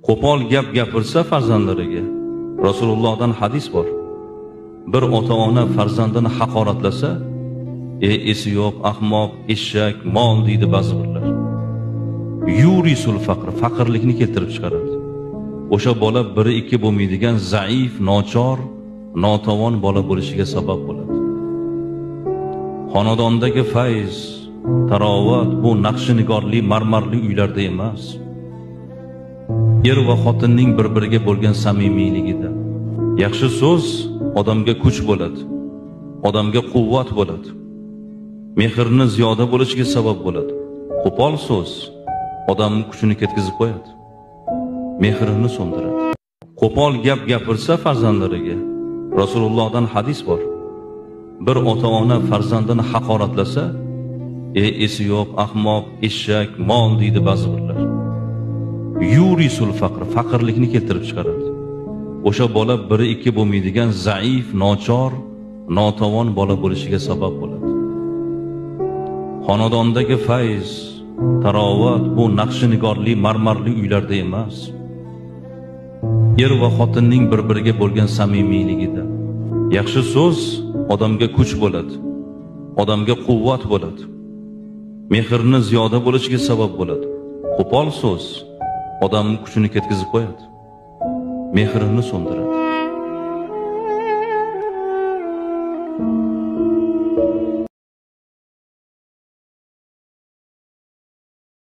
Qo'pol gap gapirsa farzandlariga, Rasulullohdan hadis bor. Bir ota-ona farzandini haqoratlasa, esi yo'q, ahmoq, eshak, mol deydi ba'zi birlar. Yurisul faqr, faqirlikni keltirib chiqaradi. O'sha bola 1-2 bo'lmaydigan zaif, nochor, notavon bola bo'lishiga sabab bo'ladi. Xonadondagi fayz, tarovat bu naqshinigorli, marmarli uylarda emas. Er va xotinning bir-biriga bo'lgan samimiyligida. Yaxshi so'z odamga kuch bo'ladi, odamga quvvat bo'ladi. Mehrni ziyoda bo'lishiga sabab bo'ladi. Qo'pol so'z odamning kuchini ketkizib qo'yadi, mehrini so'ndiradi. Qo'pol gap gapirsa farzandlariga, Rasulullohdan hadis bor. Bir ota-ona farzandini haqoratlasa, esi yo'q, ahmoq, eshak, mol deydi ba'zi birlar. Yurisul faqr, faqirlikni keltirib chiqaradi. O'sha bola 1-2 bo'lmaydigan zaif, nochor, notavon bola bo'lishiga sabab bo'ladi. Xonadondagi fayz, tarovat bu naqshinigorli, marmarli uylarda emas. Er va xotinning bir-biriga bo'lgan samimiyligida. Yaxshi so'z odamga kuch bo'ladi, odamga quvvat bo'ladi. Mehrni ziyoda bo'lishiga sabab bo'ladi. Qo'pol so'z odamning kuchini ketkizib qo'yadi, mehrini so'ndiradi.